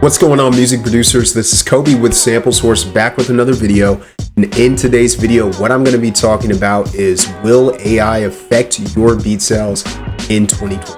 What's going on, music producers? This is Kobe with Sample Source, back with another video. And in today's video, what I'm going to be talking about is, will AI affect your beat sales in 2020?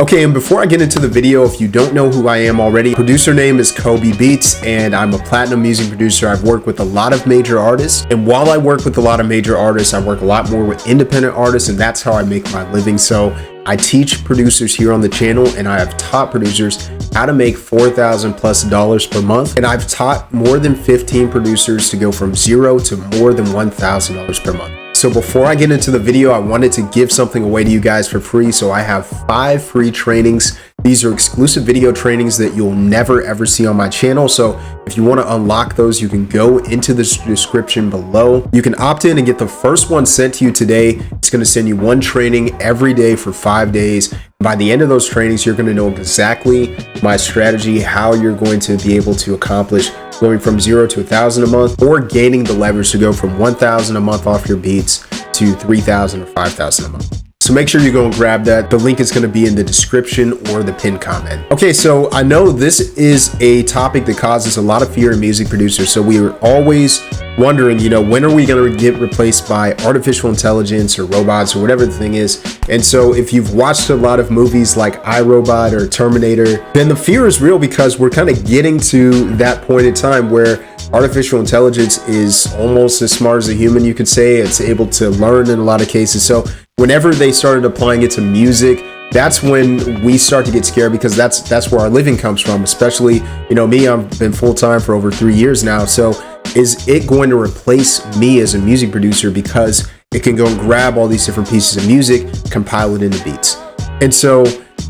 Okay, and before I get into the video, if you don't know who I am already, producer name is Kobe Beats, and I'm a platinum music producer. I've worked with a lot of major artists, and while I work with a lot of major artists, I work a lot more with independent artists, and that's how I make my living. So I teach producers here on the channel, and I have taught producers how to make $4,000+ per month, and I've taught more than 15 producers to go from zero to more than $1,000 per month. So before I get into the video, I wanted to give something away to you guys for free. So I have 5 free trainings. These are exclusive video trainings that you'll never ever see on my channel. So if you want to unlock those, you can go into the description below. You can opt in and get the first one sent to you today. It's going to send you one training every day for 5 days. By the end of those trainings, you're going to know exactly my strategy, how you're going to be able to accomplish going from 0 to 1,000 a month, or gaining the leverage to go from 1,000 a month off your beats to 3,000 or 5,000 a month. So make sure you go and grab that. The link is going to be in the description or the pinned comment. Okay, so I know this is a topic that causes a lot of fear in music producers. So we are always wondering, when are we going to get replaced by artificial intelligence or robots or whatever the thing is? And so if you've watched a lot of movies like iRobot or Terminator, then the fear is real, because we're kind of getting to that point in time where artificial intelligence is almost as smart as a human, you could say. It's able to learn in a lot of cases. So whenever they started applying it to music, that's when we start to get scared, because that's where our living comes from. Especially, me, I've been full-time for over 3 years now. So is it going to replace me as a music producer, because it can go and grab all these different pieces of music, compile it into beats? And so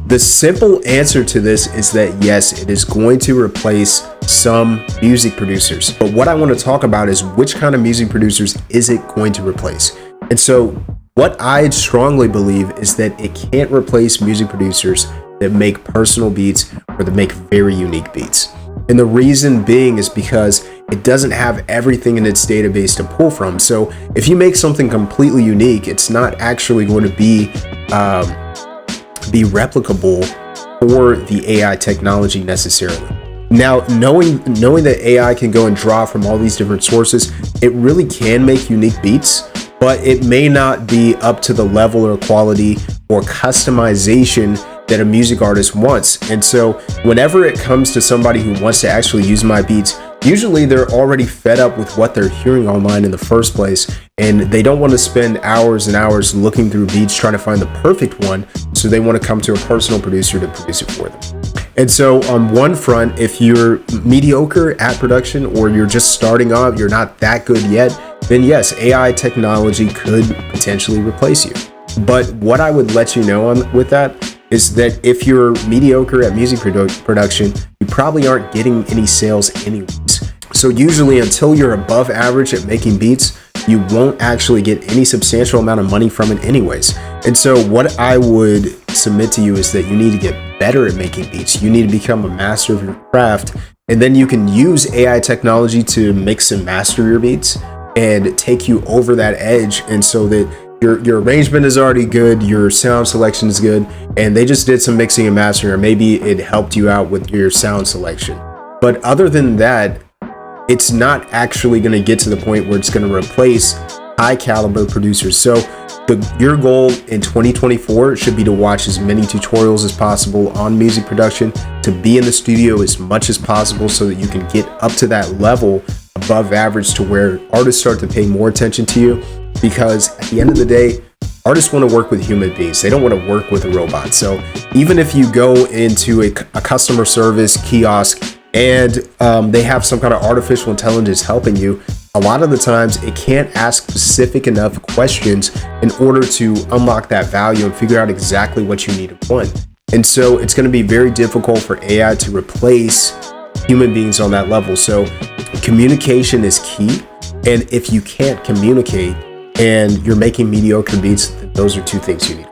the simple answer to this is that yes, it is going to replace some music producers. But what I want to talk about is, which kind of music producers is it going to replace? And so what I strongly believe is that it can't replace music producers that make personal beats or that make very unique beats. And the reason being is because it doesn't have everything in its database to pull from. So if you make something completely unique, it's not actually going to be replicable for the AI technology necessarily. Now, knowing that AI can go and draw from all these different sources, it really can make unique beats, but it may not be up to the level or quality or customization that a music artist wants. And so whenever it comes to somebody who wants to actually use my beats, usually they're already fed up with what they're hearing online in the first place, and they don't want to spend hours and hours looking through beats trying to find the perfect one. So they want to come to a personal producer to produce it for them. And so on one front, if you're mediocre at production, or you're just starting off, you're not that good yet, then yes, AI technology could potentially replace you. But what I would let you know with that is that if you're mediocre at music production, you probably aren't getting any sales anyways. So usually, until you're above average at making beats, you won't actually get any substantial amount of money from it anyways. And so what I would submit to you is that you need to get better at making beats. You need to become a master of your craft, and then you can use AI technology to mix and master your beats and take you over that edge. And so that your arrangement is already good, your sound selection is good, and they just did some mixing and mastering, or maybe it helped you out with your sound selection. But other than that, it's not actually going to get to the point where it's going to replace high caliber producers. So your goal in 2024 should be to watch as many tutorials as possible on music production, to be in the studio as much as possible, so that you can get up to that level above average, to where artists start to pay more attention to you. Because at the end of the day, artists want to work with human beings. They don't want to work with a robot. So even if you go into a customer service kiosk and they have some kind of artificial intelligence helping you, a lot of the times it can't ask specific enough questions in order to unlock that value and figure out exactly what you need and want. And so it's going to be very difficult for AI to replace human beings on that level. So communication is key. And if you can't communicate and you're making mediocre beats, then those are 2 things you need.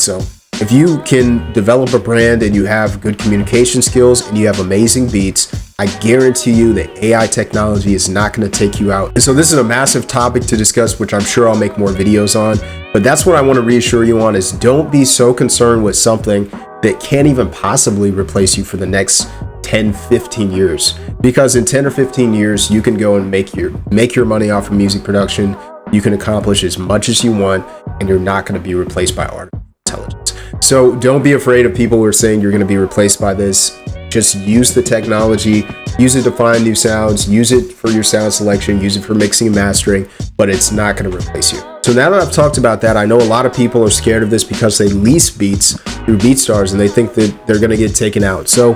So if you can develop a brand and you have good communication skills and you have amazing beats, I guarantee you that AI technology is not going to take you out. And so this is a massive topic to discuss, which I'm sure I'll make more videos on. But that's what I want to reassure you on, is don't be so concerned with something that can't even possibly replace you for the next 10, 15 years. Because in 10 or 15 years, you can go and make your money off of music production. You can accomplish as much as you want, and you're not going to be replaced by artificial intelligence. So don't be afraid of people who are saying you're going to be replaced by this. Just use the technology, use it to find new sounds, use it for your sound selection, use it for mixing and mastering, but it's not going to replace you. So now that I've talked about that, I know a lot of people are scared of this because they lease beats through BeatStars and they think that they're going to get taken out. So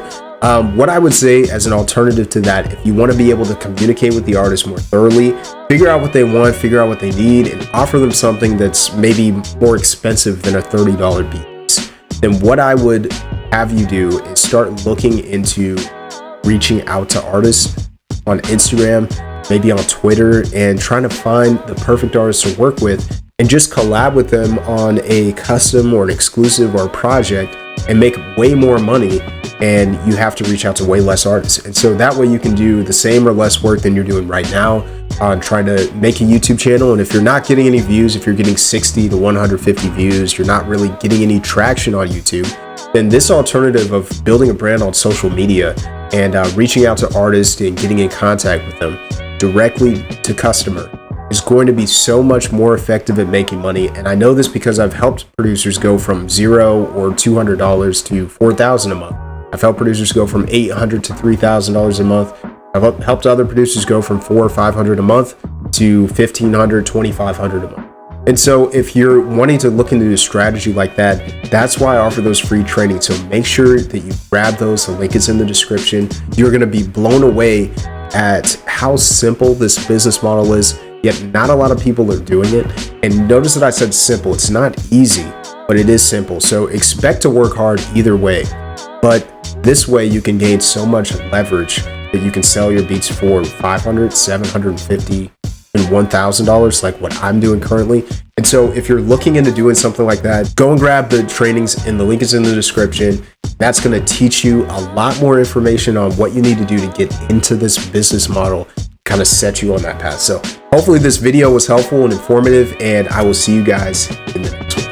what I would say as an alternative to that, if you want to be able to communicate with the artist more thoroughly, figure out what they want, figure out what they need, and offer them something that's maybe more expensive than a $30 beat, then what I would have you do is start looking into reaching out to artists on Instagram, maybe on Twitter, and trying to find the perfect artist to work with and just collab with them on a custom or an exclusive or a project and make way more money. And you have to reach out to way less artists. And so that way you can do the same or less work than you're doing right now on trying to make a YouTube channel. And if you're not getting any views, if you're getting 60 to 150 views, you're not really getting any traction on YouTube, then this alternative of building a brand on social media and reaching out to artists and getting in contact with them directly to customer is going to be so much more effective at making money. And I know this because I've helped producers go from $0 or $200 to $4,000 a month. I've helped producers go from $800 to $3,000 a month. I've helped other producers go from $400 or $500 a month to $1,500, $2,500 a month. And so if you're wanting to look into a strategy like that, that's why I offer those free trainings. So make sure that you grab those. The link is in the description. You're going to be blown away at how simple this business model is, yet not a lot of people are doing it. And notice that I said simple. It's not easy, but it is simple. So expect to work hard either way. But this way you can gain so much leverage that you can sell your beats for $500, $750, and $1,000 like what I'm doing currently. And so if you're looking into doing something like that, go and grab the trainings, and the link is in the description. That's going to teach you a lot more information on what you need to do to get into this business model, kind of set you on that path. So hopefully this video was helpful and informative, and I will see you guys in the next one.